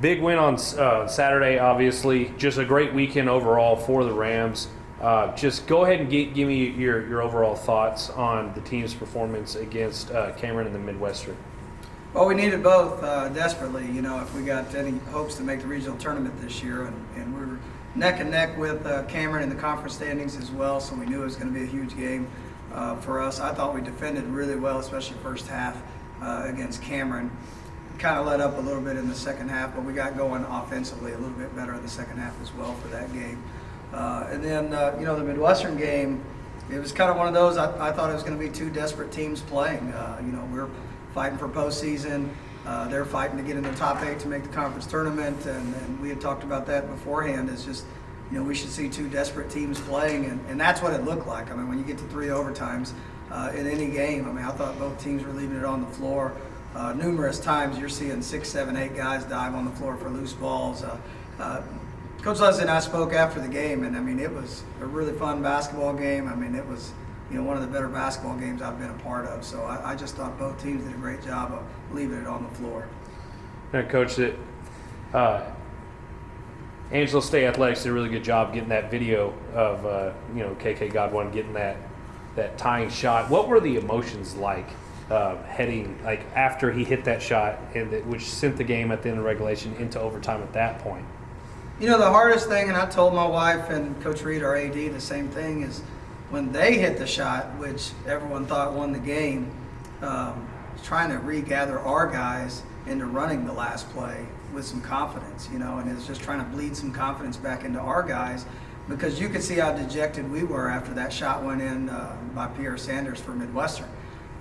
Big win on Saturday, obviously. Just a great weekend overall for the Rams. Just go ahead and give me your overall thoughts on the team's performance against Cameron and the Midwestern. Well, we needed both desperately, if we got any hopes to make the regional tournament this year. And we were neck and neck with Cameron in the conference standings as well, so we knew it was going to be a huge game for us. I thought we defended really well, especially first half against Cameron. Kind of let up a little bit in the second half, but we got going offensively a little bit better in the second half as well for that game. And then, the Midwestern game, it was kind of one of those, I thought it was going to be two desperate teams playing. We're fighting for postseason. They're fighting to get in the top 8 to make the conference tournament, and we had talked about that beforehand. It's just, we should see two desperate teams playing, and that's what it looked like. I mean, when you get to 3 overtimes in any game, I thought both teams were leaving it on the floor. Numerous times you're seeing 6, 7, 8 guys dive on the floor for loose balls. Coach Leslie and I spoke after the game, and it was a really fun basketball game. It was one of the better basketball games I've been a part of. So I just thought both teams did a great job of leaving it on the floor. Coach, Angelo State Athletics did a really good job getting that video of KK Godwin getting that tying shot. What were the emotions like heading after he hit that shot, which sent the game at the end of regulation into overtime at that point? The hardest thing, and I told my wife and Coach Reed, our AD, the same thing, is when they hit the shot, which everyone thought won the game, trying to regather our guys into running the last play with some confidence, and it's just trying to bleed some confidence back into our guys, because you could see how dejected we were after that shot went in by Pierre Sanders for Midwestern.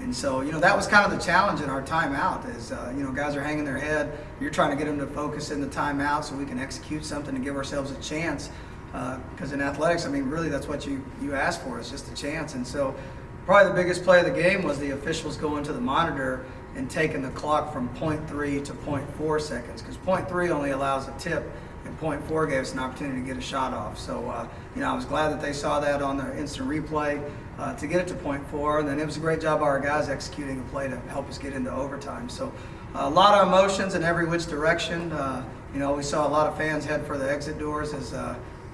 And so, that was kind of the challenge in our timeout is, guys are hanging their head. You're trying to get them to focus in the timeout so we can execute something to give ourselves a chance. Because in athletics, really that's what you ask for, is just a chance. And so probably the biggest play of the game was the officials going to the monitor and taking the clock from 0.3 to 0.4 seconds. Because 0.3 only allows a tip, and 0.4 gave us an opportunity to get a shot off. So, I was glad that they saw that on the instant replay to get it to 0.4. And then it was a great job by our guys executing a play to help us get into overtime. So a lot of emotions in every which direction. We saw a lot of fans head for the exit doors as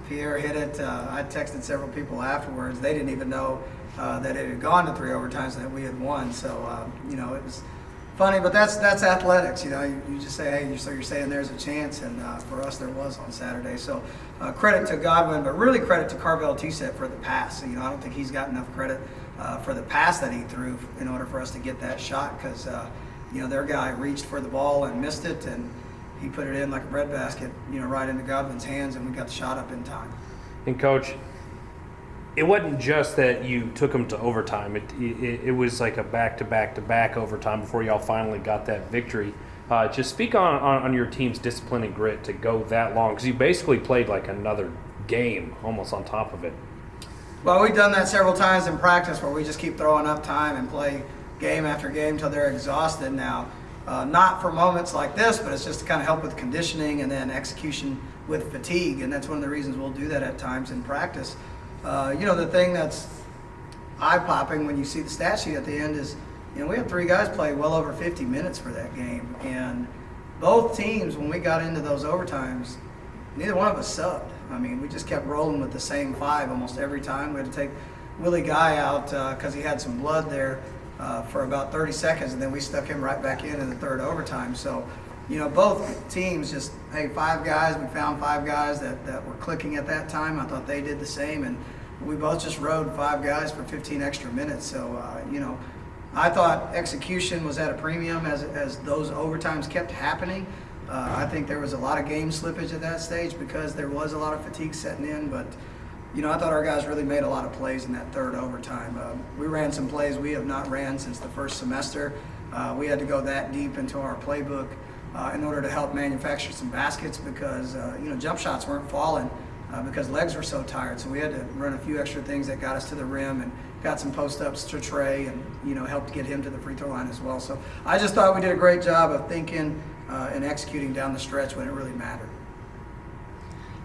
Pierre hit it. I texted several people afterwards. They didn't even know that it had gone to 3 overtimes and that we had won. So, it was funny, but that's athletics. You just say, hey, so you're saying there's a chance, and for us there was on Saturday. So credit to Godwin, but really credit to Carvel T-Set for the pass. I don't think he's got enough credit for the pass that he threw in order for us to get that shot, because their guy reached for the ball and missed it, and he put it in like a breadbasket, right into Godwin's hands, and we got the shot up in time. And Coach, it wasn't just that you took them to overtime. It was like a back-to-back-to-back overtime before y'all finally got that victory. Just speak on your team's discipline and grit to go that long, because you basically played like another game almost on top of it. Well, we've done that several times in practice where we just keep throwing up time and play game after game until they're exhausted now. Not for moments like this, but it's just to kind of help with conditioning and then execution with fatigue, and that's one of the reasons we'll do that at times in practice. The thing that's eye-popping when you see the stat sheet at the end is, we had 3 guys play well over 50 minutes for that game, and both teams, when we got into those overtimes, neither one of us subbed. We just kept rolling with the same 5 almost every time. We had to take Willie Guy out because he had some blood there for about 30 seconds, and then we stuck him right back in the 3rd overtime. So, both teams just, hey, 5 guys, we found 5 guys that were clicking at that time. I thought they did the same, and we both just rode 5 guys for 15 extra minutes. So, I thought execution was at a premium as those overtimes kept happening. I think there was a lot of game slippage at that stage because there was a lot of fatigue setting in, but I thought our guys really made a lot of plays in that 3rd overtime. We ran some plays we have not ran since the first semester. We had to go that deep into our playbook in order to help manufacture some baskets because, jump shots weren't falling because legs were so tired. So we had to run a few extra things that got us to the rim and got some post-ups to Trey and, helped get him to the free throw line as well. So I just thought we did a great job of thinking and executing down the stretch when it really mattered.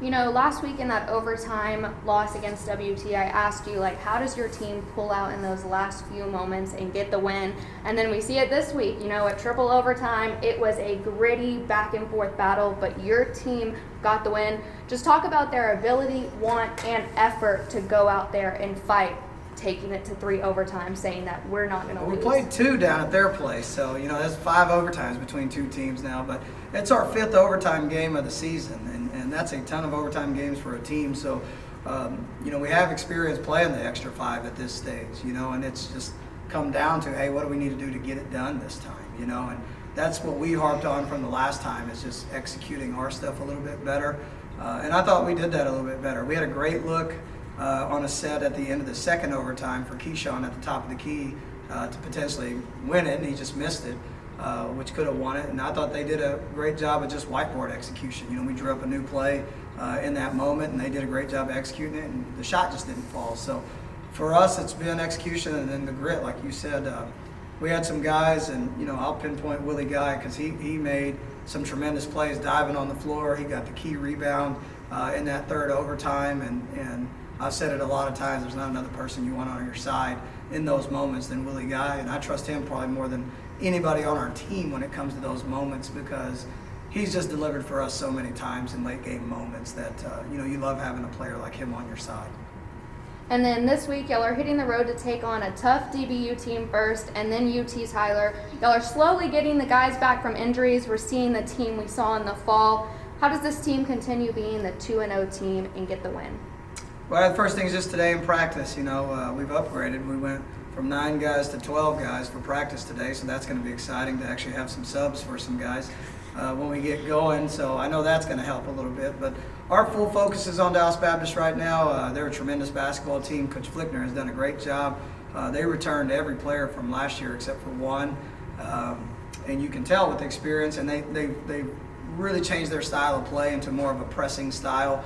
You know, last week in that overtime loss against WT, I asked you, like, how does your team pull out in those last few moments and get the win? And then we see it this week, you know, at triple overtime. It was a gritty back and forth battle, but your team got the win. Just talk about their ability, want, and effort to go out there and fight, taking it to 3 overtimes, saying that we're not going to lose. We played 2 down at their place, so, you know, that's 5 overtimes between 2 teams now, but it's our 5th overtime game of the season, and that's a ton of overtime games for a team, so, you know, we have experience playing the extra 5 at this stage, you know, and it's just come down to, hey, what do we need to do to get it done this time, you know, and that's what we harped on from the last time, is just executing our stuff a little bit better, and I thought we did that a little bit better. We had a great look on a set at the end of the second overtime for Keyshawn at the top of the key to potentially win it, and he just missed it, which could have won it. And I thought they did a great job of just whiteboard execution. You know, we drew up a new play in that moment, and they did a great job of executing it, and the shot just didn't fall. So for us, it's been execution and then the grit, like you said. We had some guys, and, you know, I'll pinpoint Willie Guy because he made some tremendous plays diving on the floor. He got the key rebound in that third overtime, and I've said it a lot of times, there's not another person you want on your side in those moments than Willie Guy, and I trust him probably more than anybody on our team when it comes to those moments, because he's just delivered for us so many times in late game moments that, you know, you love having a player like him on your side. And then this week, y'all are hitting the road to take on a tough DBU team first, and then UT's Tyler. Y'all are slowly getting the guys back from injuries. We're seeing the team we saw in the fall. How does this team continue being the 2-0 team and get the win? Well, the first thing is just today in practice, you know, we've upgraded. We went from 9 guys to 12 guys for practice today, so that's going to be exciting to actually have some subs for some guys when we get going. So I know that's going to help a little bit. But our full focus is on Dallas Baptist right now. They're a tremendous basketball team. Coach Flickner has done a great job. They returned every player from last year except for one. And you can tell with the experience, and they really changed their style of play into more of a pressing style.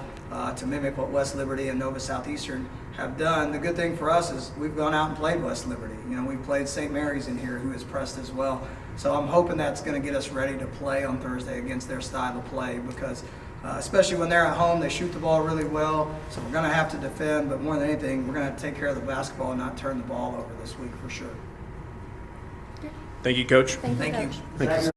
To mimic what West Liberty and Nova Southeastern have done. The good thing for us is we've gone out and played West Liberty. You know, we've played St. Mary's in here, who has pressed as well. So I'm hoping that's going to get us ready to play on Thursday against their style of play, because especially when they're at home, they shoot the ball really well. So we're going to have to defend, but more than anything, we're going to have to take care of the basketball and not turn the ball over this week for sure. Thank you, Coach. Thank you, Thank Coach. you. Thank you.